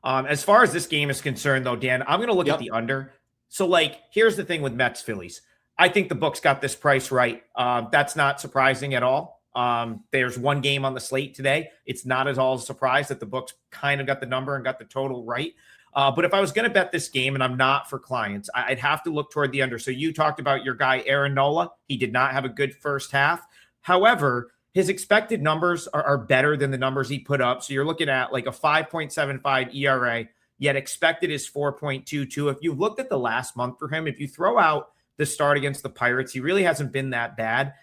As far as this game is concerned, though, Dan, I'm going to look at the under. So, here's the thing with Mets Phillies. I think the books got this price right. That's not surprising at all. There's one game on the slate today. It's not at all a surprise that the books kind of got the number and got the total right. But if I was going to bet this game, and I'm not for clients, I'd have to look toward the under. So you talked about your guy, Aaron Nola. He did not have a good first half. However, his expected numbers are better than the numbers he put up. So you're looking at like a 5.75 ERA, yet expected is 4.22. If you've looked at the last month for him, if you throw out the start against the Pirates, he really hasn't been that bad.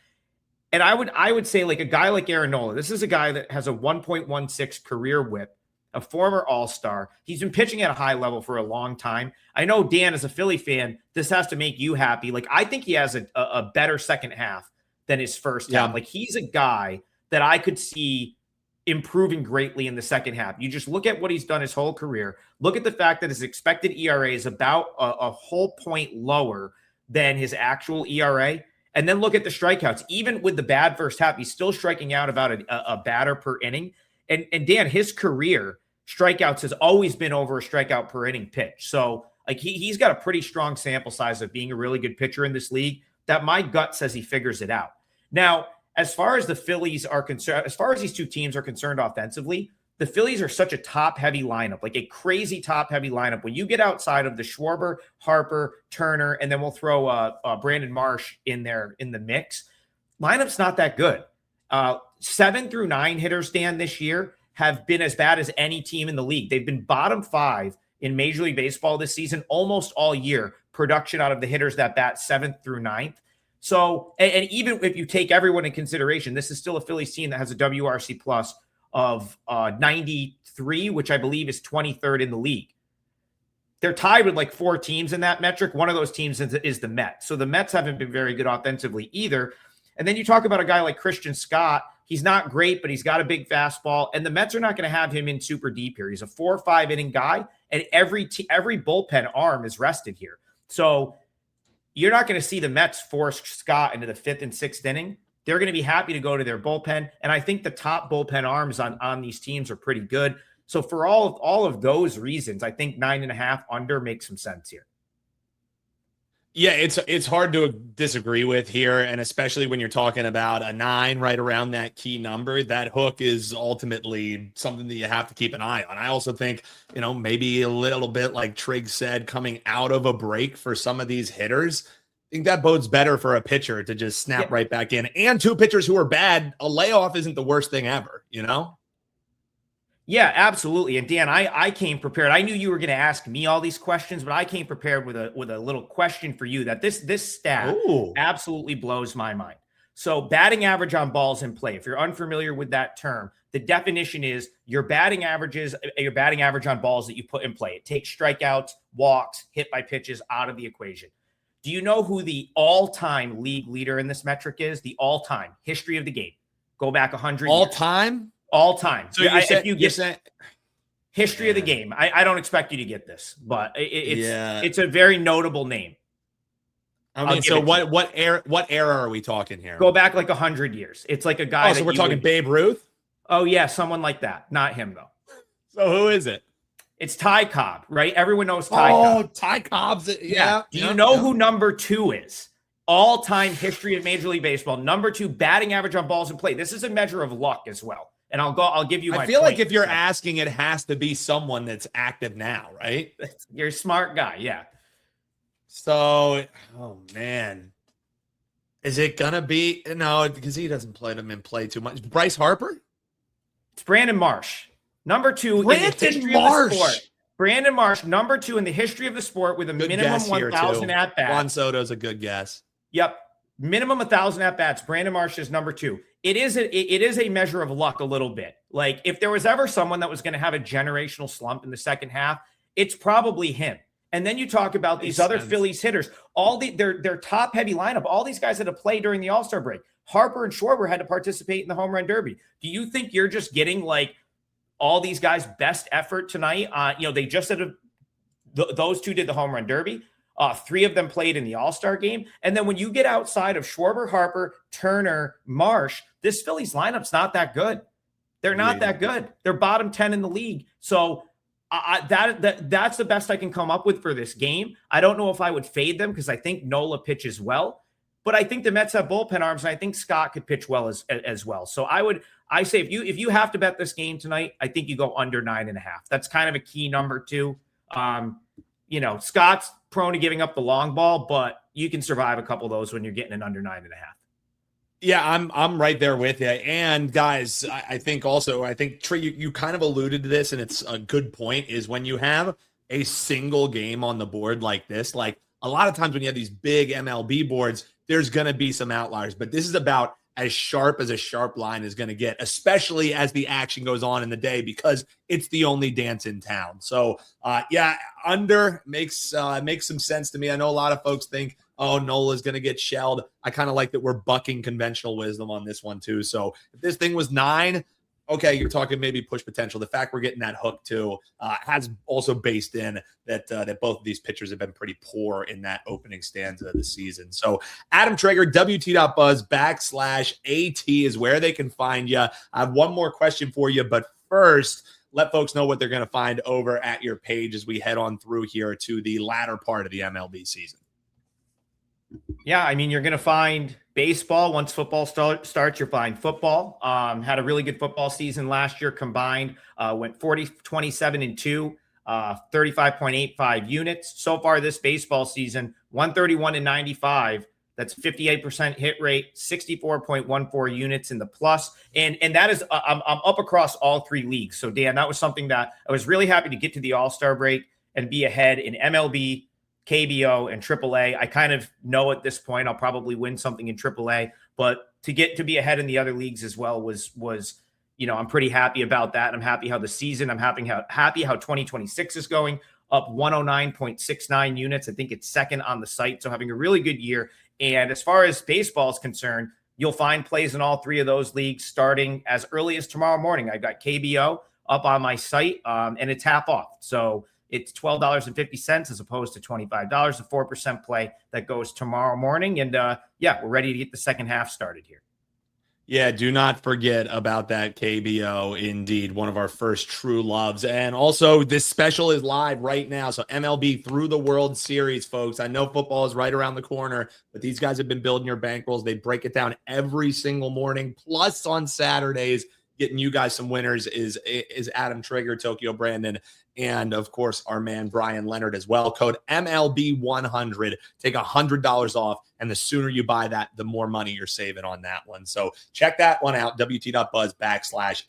And I would say like a guy like Aaron Nola, this is a guy that has a 1.16 career whip, a former all-star. He's been pitching at a high level for a long time. I know, Dan, as a Philly fan, this has to make you happy. Like, I think he has a better second half than his first half. Like, he's a guy that I could see improving greatly in the second half. You just look at what he's done his whole career. Look at the fact that his expected ERA is about a whole point lower than his actual ERA. And then look at the strikeouts. Even with the bad first half, he's still striking out about a batter per inning. And Dan, his career strikeouts has always been over a strikeout per inning pitch. So like he's got a pretty strong sample size of being a really good pitcher in this league that my gut says he figures it out. Now, as far as the Phillies are concerned, as far as these two teams are concerned offensively, the Phillies are such a top-heavy lineup, like a crazy top-heavy lineup. When you get outside of the Schwarber, Harper, Turner, and then we'll throw Brandon Marsh in there in the mix, lineup's not that good. 7 through 9 hitters, Dan, this year have been as bad as any team in the league. They've been bottom 5 in Major League Baseball this season almost all year, production out of the hitters that bat 7th through 9th. So, and even if you take everyone in consideration, this is still a Phillies team that has a WRC plus of 93, which I believe is 23rd in the league. They're tied with like 4 teams in that metric. One of those teams is the Mets. So the Mets haven't been very good offensively either. And then you talk about a guy like Christian Scott. He's not great, but he's got a big fastball. And the Mets are not going to have him in super deep here. He's a 4 or 5 inning guy, and every bullpen arm is rested here. So you're not going to see the Mets force Scott into the 5th and 6th inning. They're going to be happy to go to their bullpen. And I think the top bullpen arms on these teams are pretty good. So for all of those reasons, I think 9.5 under makes some sense here. Yeah, it's hard to disagree with here. And especially when you're talking about a 9 right around that key number, that hook is ultimately something that you have to keep an eye on. I also think, maybe a little bit like Trigg said, coming out of a break for some of these hitters, I think that bodes better for a pitcher to just snap right back in. And 2 pitchers who are bad, a layoff isn't the worst thing ever, Yeah, absolutely. And Dan, I came prepared. I knew you were going to ask me all these questions, but I came prepared with a little question for you that this stat absolutely blows my mind. So batting average on balls in play, if you're unfamiliar with that term, the definition is your batting average on balls that you put in play. It takes strikeouts, walks, hit by pitches out of the equation. Do you know who the all-time league leader in this metric is? The all-time history of the game. Go back 100 years. All-time? All-time. So if you get history of the game, I don't expect you to get this, but it's a very notable name. I mean, so what era are we talking here? Go back like 100 years. It's like a guy. Oh, so we're talking Babe Ruth? Oh, yeah, someone like that. Not him, though. So who is it? It's Ty Cobb, right? Everyone knows Ty Cobb. Oh, Ty Cobb's. Yeah. Do you know who number 2 is? All-time history of Major League Baseball. Number 2, batting average on balls in play. This is a measure of luck as well. And I'll give you my I feel like if you're asking, it has to be someone that's active now, right? You're a smart guy, yeah. So, oh, man. Is it going to be? No, because he doesn't play them in play too much. Bryce Harper? It's Brandon Marsh. Number 2 in the history of the sport. Brandon Marsh, number 2 in the history of the sport with a minimum 1,000 at-bats. Juan Soto's a good guess. Yep. Minimum 1,000 at-bats. Brandon Marsh is number 2. It is a measure of luck a little bit. Like, if there was ever someone that was going to have a generational slump in the second half, it's probably him. And then you talk about these other Phillies hitters, their top-heavy lineup, all these guys had to play during the All-Star break. Harper and Schwarber had to participate in the home run derby. Do you think you're just getting, like, all these guys' best effort tonight? They just said those 2 did the home run derby. 3 of them played in the All-Star game. And then when you get outside of Schwarber, Harper, Turner, Marsh, this Phillies lineup's not that good. They're not that good. They're bottom 10 in the league. So That's the best I can come up with for this game. I don't know if I would fade them because I think Nola pitches well, but I think the Mets have bullpen arms, and I think Scott could pitch well as well. So I say if you have to bet this game tonight, I think you go under 9.5. That's kind of a key number too. Scott's prone to giving up the long ball, but you can survive a couple of those when you're getting an under 9.5. Yeah, I'm right there with you. And guys, I think Trey, you kind of alluded to this, and it's a good point, is when you have a single game on the board like this, like a lot of times when you have these big MLB boards, there's going to be some outliers, but this is about as a sharp line is going to get, especially as the action goes on in the day, because it's the only dance in town. So under makes some sense to me. I know a lot of folks think, oh, Nola's going to get shelled. I kind of like that we're bucking conventional wisdom on this one too. So if this thing was 9, okay, you're talking maybe push potential. The fact we're getting that hook too has also based in that both of these pitchers have been pretty poor in that opening stanza of the season. So Adam Traeger, WT.buzz /AT is where they can find you. I have one more question for you, but first, let folks know what they're going to find over at your page as we head on through here to the latter part of the MLB season. Yeah, I mean, you're going to find baseball. Once football starts, you'll find football. Had a really good football season last year combined. Went 27-2, 35.85 units. So far this baseball season, 131-95. That's 58% hit rate, 64.14 units in the plus. And that is, I'm up across all 3 leagues. So, Dan, that was something that I was really happy to get to the All-Star break and be ahead in MLB, KBO, and AAA. I kind of know at this point I'll probably win something in AAA, but to get to be ahead in the other leagues as well was I'm pretty happy about that. I'm happy how the season, I'm happy how 2026 is going, up 109.69 units. I think it's second on the site, so having a really good year. And as far as baseball is concerned, you'll find plays in all 3 of those leagues starting as early as tomorrow morning. I've got KBO up on my site, and it's half off. So it's $12.50 as opposed to $25, a 4% play that goes tomorrow morning. And we're ready to get the second half started here. Yeah, do not forget about that KBO. Indeed, one of our first true loves. And also, this special is live right now. So MLB through the World Series, folks. I know football is right around the corner, but these guys have been building your bankrolls. They break it down every single morning, plus on Saturdays. Getting you guys some winners is Adam Traeger, Tokyo Brandon, and of course our man Brian Leonard as well. Code MLB100, take $100 off, and the sooner you buy that, the more money you're saving on that one. So check that one out. WT.buzz /A.